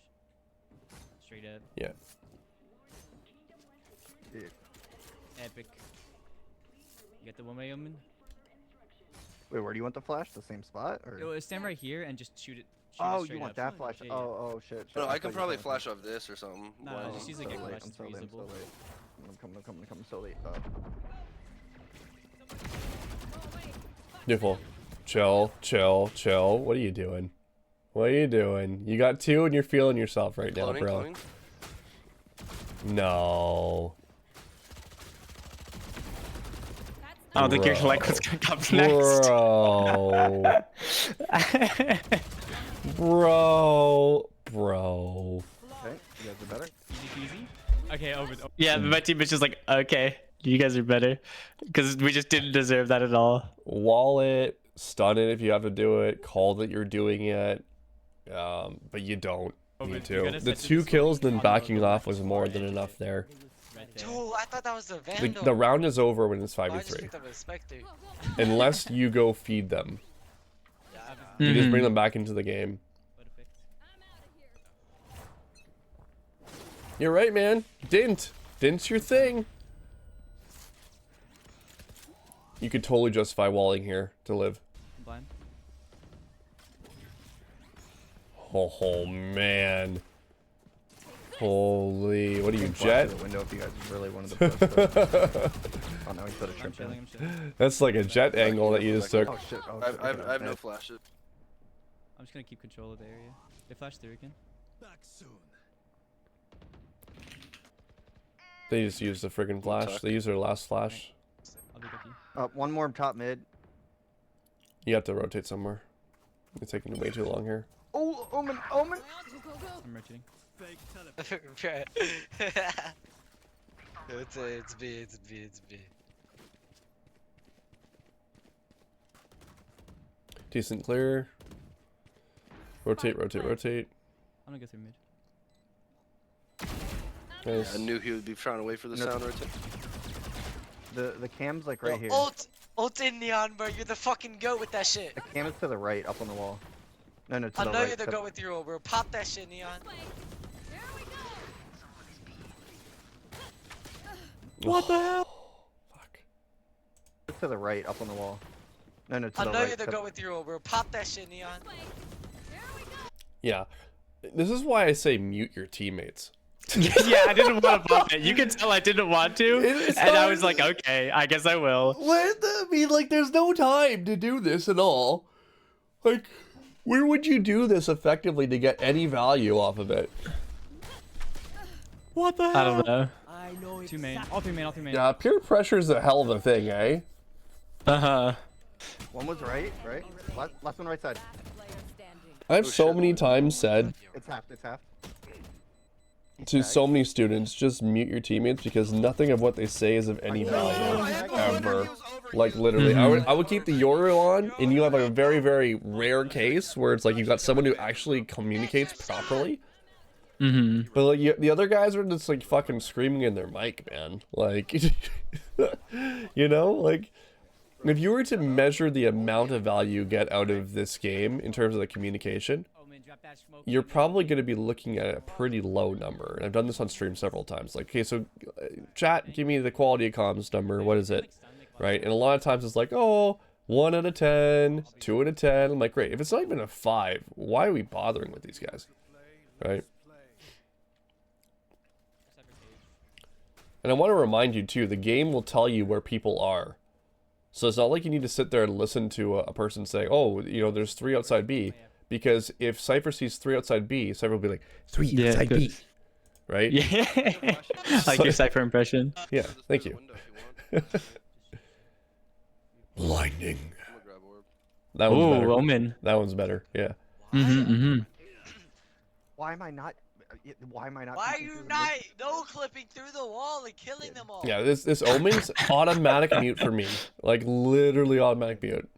Straight up. Yeah. Epic. You got the one way, Omen? Wait, where do you want the flash? The same spot? Or? Yo, stand right here and just shoot it. Oh, straight you want up. that flash? Yeah, yeah. Oh, shit. No, I thought can you were probably saying- flash off this or something. Nah, Wow. just use I'm a so get late, flash. I'm It's so late, I'm so reusable. late. I'm coming so late. Beautiful. Chill. What are you doing? What are you doing? You got 2 and you're feeling yourself right now, Cloning, bro. cloning. No. I don't think you're gonna like what's gonna come next. Bro. Bro. Okay, you guys are better. Easy peasy. Okay, over. Yeah, my team is just like, okay, you guys are better, because we just didn't deserve that at all. Wall it, stun it if you have to do it, call that you're doing it, but you don't need to. The 2 kills, then backing off was more than enough there. Dude, I thought that was the Vandal. The round is over when it's Oh, I just 5v3. picked up a Spectre. Unless you go feed them. Yeah, I know. You just bring them back into the game. You're right, man. Didn't. Didn't your thing. You could totally justify walling here to live. Blind. Oh, man. Holy. What are you, Flash Jet? through the window if you guys really wanted to push. But... oh, now he put a I'm shrimp chilling. in. I'm chilling. That's like a Jet angle that you just took. Oh shit. Oh, shit. I have Okay, no okay. flashes. I'm just gonna keep control of the area. They flash through again. Back soon. They just used the friggin' flash. tuck. They used their last flash. I'll be with you. One more top mid. You have to rotate somewhere. It's taking way too long here. Oh, Omen, Omen. I'm rotating. Fake teleport. It's B, it's B, it's B. Decent clear. Rotate, rotate, rotate. I'm gonna go through mid. Nice. I knew he would be trying to wait for the No. sound rotate. The cam's like right here. Ult in Neon, bro. You're the fucking goat with that shit. The cam is to the right, up on the wall. No, to I the know right. you're the to- goat with your ult, bro. Pop that shit, Neon. What the hell? Fuck. To the right, up on the wall. No, to I the know right. you're the to- goat with your ult, bro. Pop that shit, Neon. Yeah. This is why I say mute your teammates. Yeah, I didn't want to bump it. You can tell I didn't want to, It's and I not- was like, okay, I guess I will. What? I mean, like, there's no time to do this at all. Like, where would you do this effectively to get any value off of it? What the hell? I don't know. Two main. All three main. All three main. Yeah, peer pressure is a hell of a thing, eh? Uh-huh. One was right, right? Last one right side. I've so many times said It's half, it's half. to so many students, just mute your teammates because nothing of what they say is of any value ever. Like literally, I would keep the Yoru on, and you have like a very, very rare case where it's like you've got someone who actually communicates properly. But like the other guys are just like fucking screaming in their mic, man. Like, you know, like if you were to measure the amount of value you get out of this game in terms of the communication, Oh man, drop that smoke. you're probably going to be looking at a pretty low number. And I've done this on stream several times. Like, okay, so chat, give me the quality of comms number. What is it? Right? And a lot of times it's like, oh, 1 out of 10, 2 out of 10. I'm like, great. If it's not even a 5, why are we bothering with these guys? Right? And I want to remind you too, the game will tell you where people are. So it's not like you need to sit there and listen to a person say, oh, you know, there's 3 outside B. Because if Cypher sees 3 outside B, Cypher will be like, 3 Yeah, outside B. good. Right? Yeah. Like your Cypher impression. Yeah, Throw this thank through you. the window if you want. Lightning. I'm gonna grab orb. That one's Ooh, better. Omen. That one's better, yeah. Why am I not? Why am I not? Why are peeking you through the not mid? no clipping through the wall and killing them all? Yeah, this Omen's automatic mute for me. Like, literally automatic mute.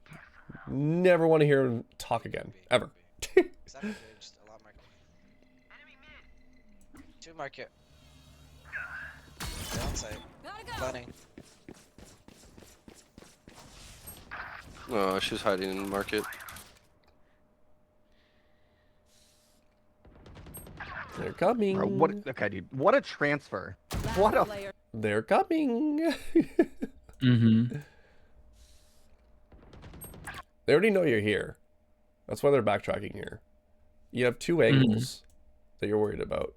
Never want to hear him talk again. Ever. Exactly, just a lot market. 2 market. Downside. Planning. Oh, she's hiding in the market. They're coming. Bro, what? Okay, dude. What a transfer. What a. They're coming. They already know you're here. That's why they're backtracking here. You have 2 angles that you're worried about.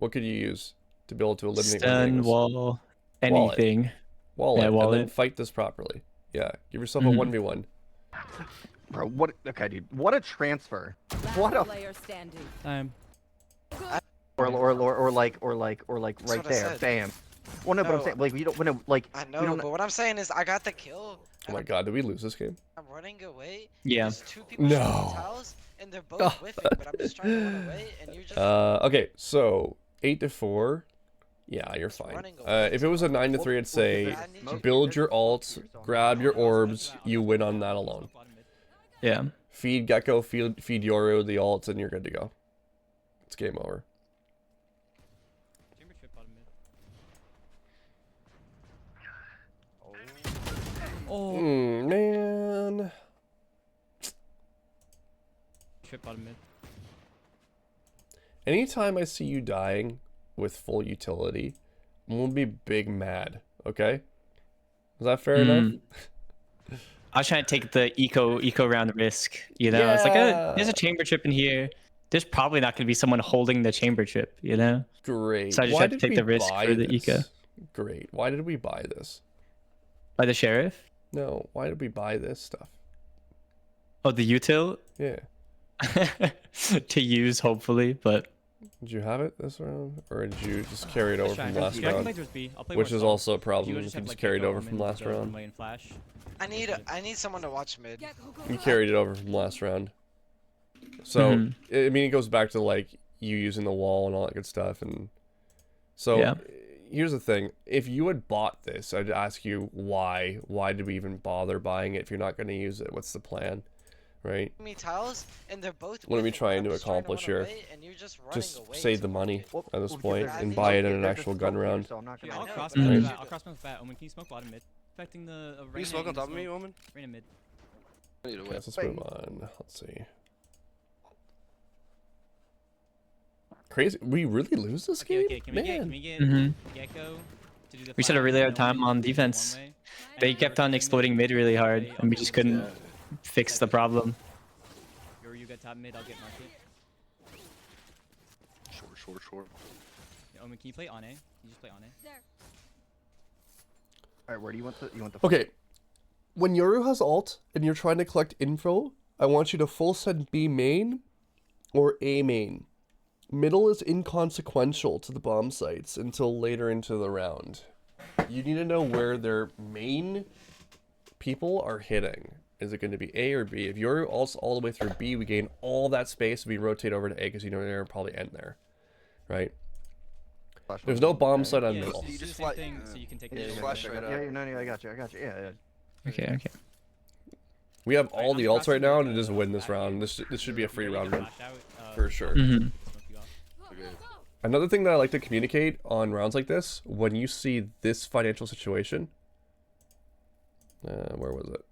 What could you use to be able to eliminate one of the Stun, angles? wall, anything. Wall it, Yeah, and wall then it. fight this properly. Yeah, give yourself a 1v1. Bro, what? Okay, dude. What a transfer. What a. Player standing. Time. Or like right what I there. said. Bam. Well, no, but I'm No. saying like we don't want to like. I we know, don't- but what I'm saying is I got the kill. Oh my god, did we lose this game? I'm running away. Yeah. There's two people No. shooting towels, and they're both whiffing, but I'm just trying to run away, and you're just. Okay, so 8-4. Yeah, you're fine. running away, If it was a 9-3, I'd say I need you- build your alts, grab your orbs, you win on that alone. Yeah. Feed Gecko, feed Yoru the alts, and you're good to go. It's game over. Chamber trip bottom mid. Oh. Man. Trip bottom mid. Anytime I see you dying with full utility, I'm gonna be big mad, okay? Is that fair enough? I was trying to take the eco round risk, you know? It's like there's a chamber trip in here. There's probably not going to be someone holding the chamber trip, you know? Great. So I just Why had to did take we the risk buy for the this? eco. Great. Why did we buy this? By the sheriff? No, why did we buy this stuff? Oh, the util? Yeah. To use, hopefully, but... Did you have it this round? Or did you just carry it over from last Yeah, I can play round? towards B. I'll play Which more is stall. also a You problem if just you have, just like, carried Gecko over mid from with last the round. one-way and flash. I need someone to watch mid. You carried it over from last round. So, I mean, it goes back to, like, you using the wall and all that good stuff. And so, Yeah. here's the thing. If you had bought this, I'd ask you why. Why did we even bother buying it if you're not going to use it? What's the plan? Right? Me tiles, and they're both. What are we whiffing, trying I'm to just accomplish run here? away, and you're just running Just away save the to money market. at this Well, point because and there's buy it no- in an there's a actual smoke gun here, round. so I'm not Yeah, gonna I'll lie. cross Mhm. smoke bat. I'll cross smoke bat. Omen, can you smoke bottom mid? Affecting the Can you Reyna smoke on in the top of me, smoke. woman? Reyna mid. I need to Okay, wait. so let's move on. Let's see. Crazy. We really lose this Okay, game? okay. Can Man. we get Mhm. Gecko to do the We just had a flash really and hard time Omen on to do the defense. one-way? They And kept you're on doing exploding the- mid really hard, play and we up just mid. couldn't Yeah. fix the problem. You get top mid, I'll get market. Short. Yeah, Omen, can you play on A? Can you just play on A? All right, where do you want the? You want the? Okay. When Yoru has ult and you're trying to collect info, I want you to full send B main or A main. Middle is inconsequential to the bomb sites until later into the round. You need to know where their main people are hitting. Is it going to be A or B? If Yoru ults all the way through B, we gain all that space. We rotate over to A because you know they'll probably end there. Right? Flash There's on no me. bomb Okay. site on Yeah, middle. just You do the just same fly- thing so you can take Yeah, the yeah, shield. flash yeah, right yeah, up. yeah, no, I got you. Yeah. Okay. We have Alright, all I'm the ults crossing right now mid, and just win this back here. round. This should be a free You're ready round to flash out, for sure. Mhm. smoke you off. Okay. Another thing that I like to communicate on rounds like this, when you see this financial situation, where was it?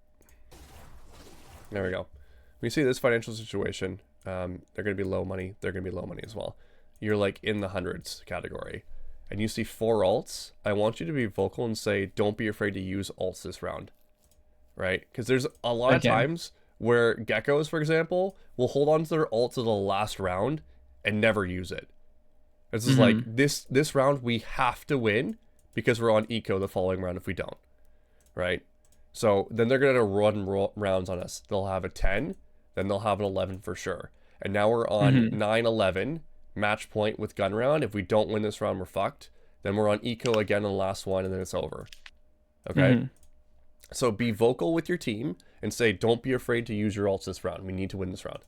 There we go. When you see this financial situation, they're going to be low money. They're going to be low money as well. You're like in the hundreds category, and you see 4 ults. I want you to be vocal and say, don't be afraid to use ults this round, right? Because there's a lot of Okay. times where geckos, for example, will hold on to their ult to the last round and never use it. This is like this round we have to win because we're on eco the following round if we don't, right? So then they're gonna run rounds on us. They'll have a 10, then they'll have an 11 for sure. And now we're on 9-11 match point with gun round. If we don't win this round, we're fucked. Then we're on eco again in the last one, and then it's over. Okay. So be vocal with your team and say, don't be afraid to use your ults this round. We need to win this round,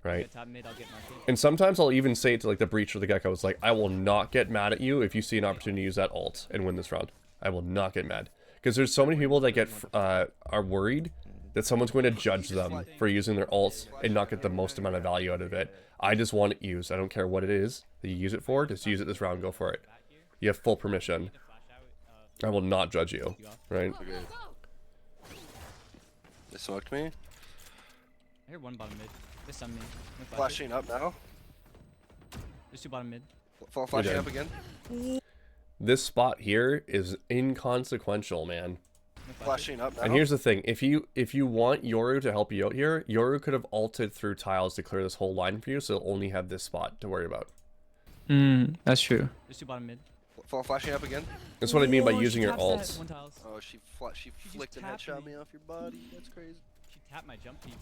right? Get top mid, I'll get market. And sometimes I'll even say it to like the breach or the gecko. It's like, I will not get mad at you if you see an opportunity to use that ult and win this round. I will not get mad. Because there's so many people that get are worried that someone's going to judge them for using their ults and not get the most amount of value out of it. I just want it used. I don't care what it is that you use it for. Just use it this round. Go for it. You have full permission. Flash out, I will not judge you. Right? Okay. They smoked me. I hear one bottom mid. They stun me. No flash. Flashing up now. There's 2 bottom mid. Flashing dead. up again. This spot here is inconsequential, man. No flash. Flashing up now. And here's the thing: if you want Yoru to help you out here, Yoru could have ulted through tiles to clear this whole line for you, so you'll only have this spot to worry about. That's true. There's 2 bottom mid. Flashing up again. That's what I mean by Oh, using she your taps that ults. one tiles. Oh, she flicked and tapped headshot me. me off your body. That's crazy. She tapped my jump feed.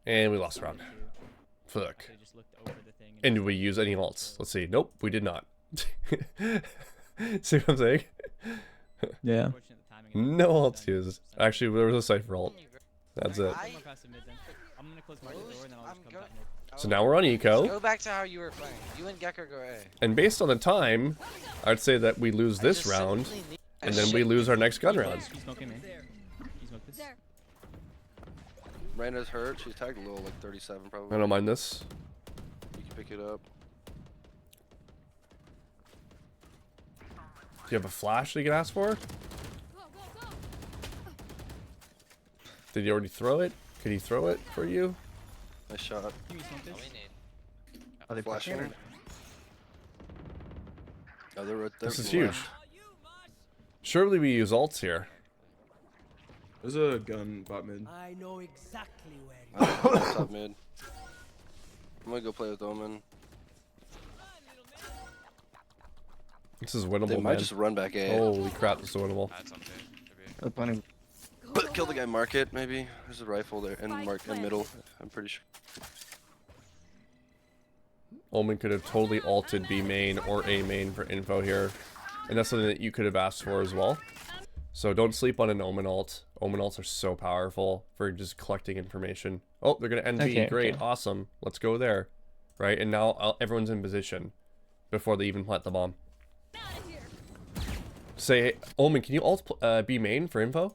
And we lost the round. I Fuck. could've just looked over the thing And did we use any ults? Let's see. Nope, we did not. See what I'm saying? Yeah. Unfortunate the timing of No that. ults used. Actually, there was a Cypher ult. That's it. I'm gonna pass the mid then. I'm gonna close market door and then I'll just come back mid. So now we're on eco. Go back to how you were playing. You and Gekker go A. And based on the time, I'd say that we lose this round, and then we lose our next gun round. He's smoking me. He smoked this. Reyna's hurt. She's tagged a little, like 37 I probably. don't mind this. You can pick it up. Do you have a flash that you can ask for? Did you already throw it? Could he throw it for you? Nice shot. Can you smoke this? Are they Flashing. pushing? Oh, they're right there. This is to the huge. left. Surely we use ults here. There's a gun bot mid. I think they're top mid. I'm gonna go play with Omen. This is winnable, They man. might just run back A. Holy crap, this is winnable. Plenty. Kill the guy market, maybe. There's a rifle there in middle. I'm pretty sure. Omen could have totally ulted B main or A main for info here. And that's something that you could have asked for as well. So don't sleep on an Omen ult. Omen ults are so powerful for just collecting information. Oh, they're going to end B. Okay, Great, okay. awesome. Let's go there. Right, and now everyone's in position before they even plant the bomb. Say, hey, Omen, can you ult B main for info?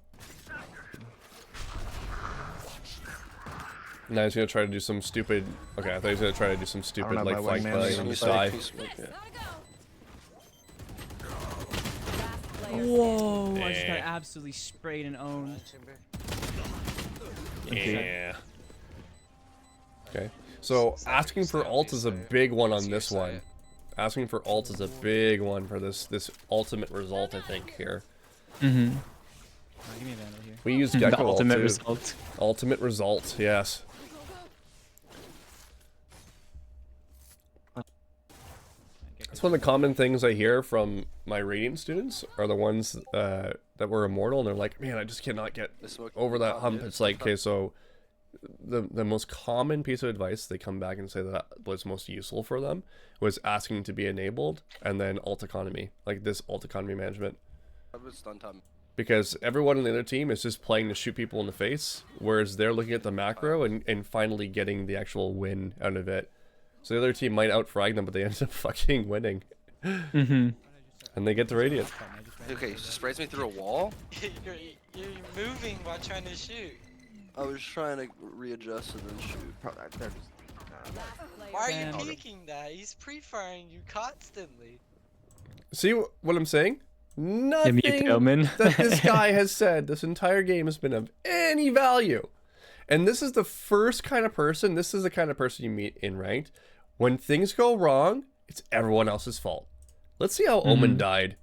Now he's gonna try to do some stupid. Okay, I thought he was gonna try to do some stupid have like my flank wingman play on and the just side. die. Whoa! I just got Eh. absolutely sprayed and owned. Yeah. Okay. So asking for ult is a big one on this one. Asking for ult is a big one for this ultimate result, I think here. Mm-hmm. Give me a vandal here. We use The Gecko ult ultimate too. result. Ultimate result, yes. That's one of the common things I hear from my Radiant students are the ones that were immortal, and they're like, man, I just cannot get They smoke over that top hump. mid. It's like, okay, so the most common piece of advice they come back and say that was most useful for them was asking to be enabled, and then ult economy, like this ult economy management. I was stun top. Because everyone on the other team is just playing to shoot people in the face, whereas they're looking at the macro and finally getting the actual win out of it. So the other team might outfrag them, but they end up fucking winning. Mm-hmm. And they get the Radiant. Okay, he just sprays me through a wall. you're moving while trying to shoot. I was trying to readjust and then shoot. Probably, they're just, Why are you Damn. peeking that? He's pre-firing you constantly. See what I'm saying? The Nothing mute omen. that this guy has said this entire game has been of any value. And this is the first kind of person, this is the kind of person you meet in ranked. When things go wrong, it's everyone else's fault. Let's see how Omen died.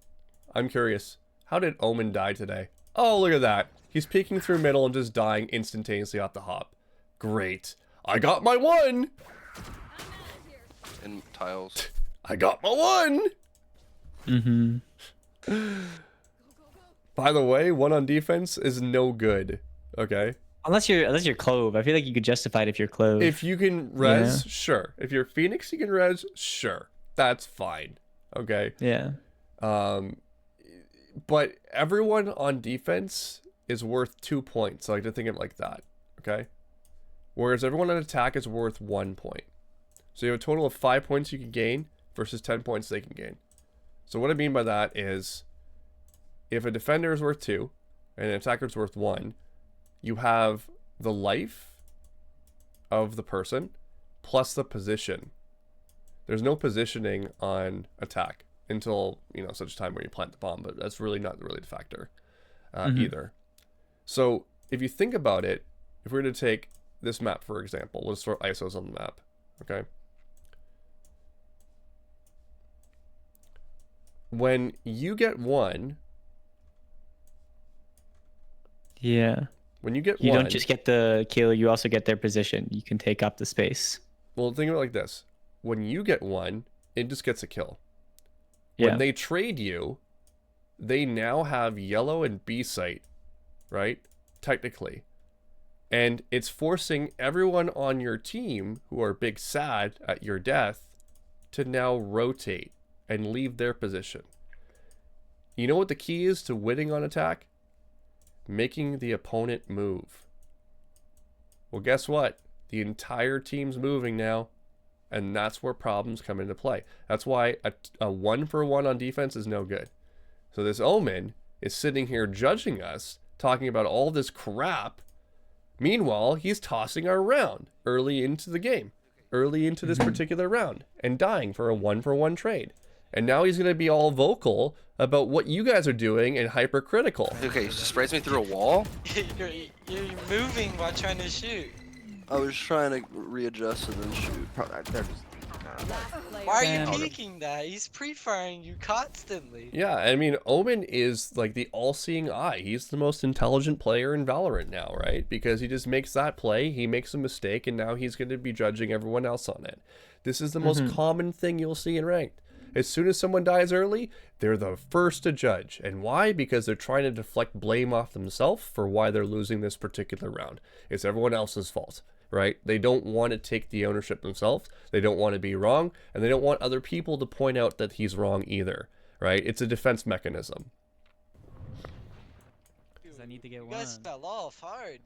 I'm curious. How did Omen die today? Oh, look at that. He's peeking through middle and just dying instantaneously off the hop. Great. I got my one. In tiles. I got my one. Mm-hmm. By the way, one on defense is no good. Okay. Unless you're Clove. I feel like you could justify it if you're Clove. If you can res, sure. If you're Phoenix, you can res, sure. That's fine. Okay. Yeah. But everyone on defense is worth 2 points. I like to think of it like that. Okay. Whereas everyone on attack is worth 1 point. So you have a total of 5 points you can gain versus 10 points they can gain. So what I mean by that is, if a defender is worth 2 and an attacker is worth 1, you have the life of the person plus the position. There's no positioning on attack until, such time where you plant the bomb, but that's really not really the factor either. So if you think about it, if we were to take this map, for example, let's throw ISOs on the map, okay? When you get one, Yeah. when you get You one, don't just get the kill, you also get their position. You can take up the space. well, think of it like this. When you get one, it just gets a kill. Yeah. When they trade you, they now have yellow and B site, right? Technically. And it's forcing everyone on your team who are big sad at your death to now rotate and leave their position. You know what the key is to winning on attack? Making the opponent move. Well, guess what? The entire team's moving now, and that's where problems come into play. That's why a 1-for-1 on defense is no good. So this Omen is sitting here judging us, talking about all this crap. Meanwhile, he's tossing our round early into the game, early into this particular round, and dying for a 1-for-1 trade. And now he's going to be all vocal about what you guys are doing and hypercritical. Okay, he sprays me through a wall. You're moving while trying to shoot. I was trying to readjust and then shoot. They're just, Why are Damn. you peeking that? He's pre-firing you constantly. Yeah, I mean, Omen is like the all-seeing eye. He's the most intelligent player in Valorant now, right? Because he just makes that play, he makes a mistake, and now he's going to be judging everyone else on it. This is the most common thing you'll see in Ranked. As soon as someone dies early, they're the first to judge. And why? Because they're trying to deflect blame off themselves for why they're losing this particular round. It's everyone else's fault, right? They don't want to take the ownership themselves. They don't want to be wrong. And they don't want other people to point out that he's wrong either, right? It's a defense mechanism. I need to get You one. guys fell off hard.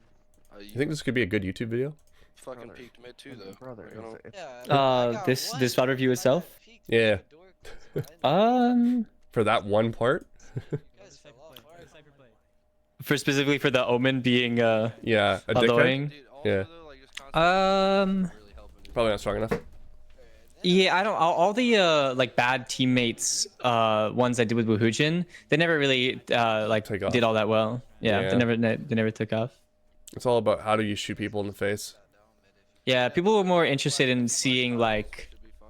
You think this could be a good YouTube video? Fucking peeked mid too though. brother, You know? it's, Yeah. I got This one. route review itself? I peeked Yeah. when the door closed behind me. For that one part? You guys fell off hard. For specifically for the Omen being Yeah, a dickhead? annoying. Dude, also, Yeah. though, like, just constantly really helping. Probably not strong enough. Yeah, I don't. All the like bad teammates, ones I did with Wuhujin, they never really like Take off. did all that well. Yeah, Yeah. they never took off. It's all about how do you shoot people in the face. Yeah, people were more interested in seeing like Should be fine.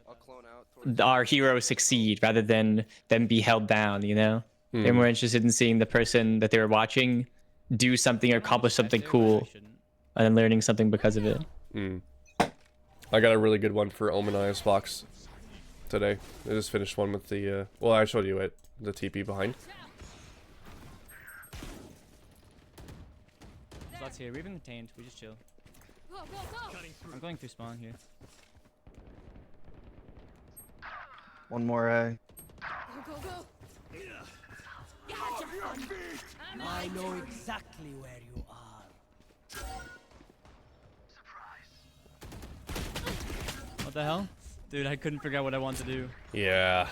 I'll clone out towards our hero succeed rather than them be held down. You know, they're more interested in seeing the person that they were watching do something or accomplish something cool, and then learning something because of it. I got a really good one for Omen Icebox today. I just finished one with the, well, I showed you it, the TP behind. Slots here. We've been contained. We just chill. Go, go, go. I'm going through spawn here. one more A. Go, go, go. I know exactly where you are. What the hell? Dude, I couldn't figure out what I wanted to do. Yeah.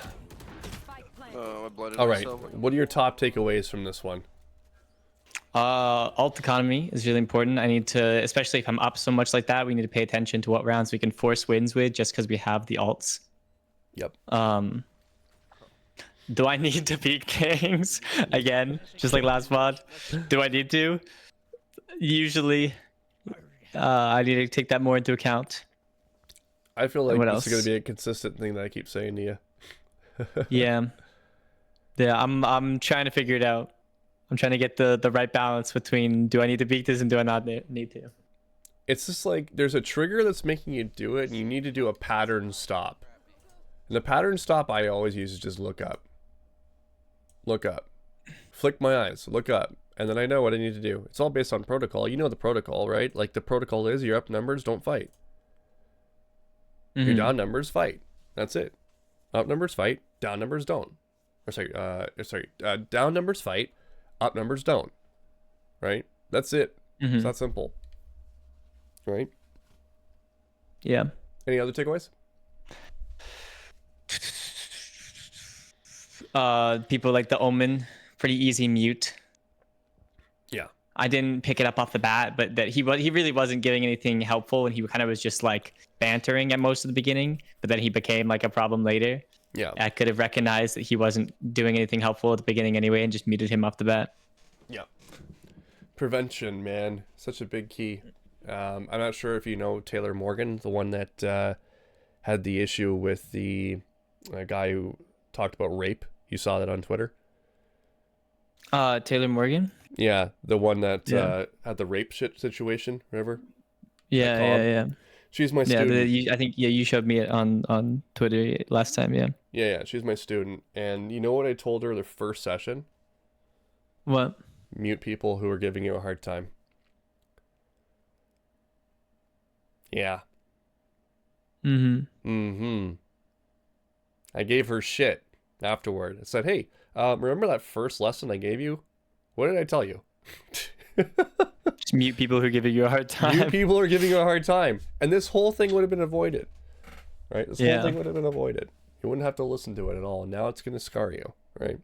Spike plant. I blinded All right. myself. What are your top takeaways from this one? Alt economy is really important. I need to, especially if I'm up so much like that, we need to pay attention to what rounds we can force wins with just because we have the alts. Yep. Do I need to beat kings again, just like last mod? Do I need to? Usually, I need to take that more into account. I feel like What this is going else? to be a consistent thing that I keep saying to you. Yeah, I'm trying to figure it out. I'm trying to get the right balance between do I need to beat this and do I not need to. It's just like there's a trigger that's making you do it, and you need to do a pattern stop. And the pattern stop I always use is just look up. Look up. Flick my eyes. Look up. And then I know what I need to do. It's all based on protocol. You know the protocol, right? Like the protocol is you're up numbers, don't fight. You're down numbers, fight. That's it. Up numbers, fight. Down numbers, don't. Down numbers, fight. Up numbers, don't. Right? That's it. It's that simple. Right? Yeah. Any other takeaways? People like the Omen, pretty easy mute. Yeah. I didn't pick it up off the bat, but that he really wasn't giving anything helpful, and he kind of was just like bantering at most of the beginning. But then he became like a problem later. Yeah. I could have recognized that he wasn't doing anything helpful at the beginning anyway, and just muted him off the bat. Yeah. Prevention, man. Such a big key. I'm not sure if you know Taylor Morgan, the one that had the issue with the guy who talked about rape. You saw that on Twitter? Taylor Morgan? Yeah, the one that Yeah. had the rape shit situation, remember? Yeah, Calm. yeah. She's my Yeah, student. I think you showed me it on Twitter last time, yeah. Yeah, she's my student. And you know what I told her the first session? What? Mute people who are giving you a hard time. Yeah. Mm-hmm. I gave her shit afterward. I said, hey, remember that first lesson I gave you? What did I tell you? Just mute people who give you a hard time. You people are giving you a hard time. And this whole thing would have been avoided. Right? This whole Yeah. thing would have been avoided. You wouldn't have to listen to it at all. Now it's going to scar you. Right?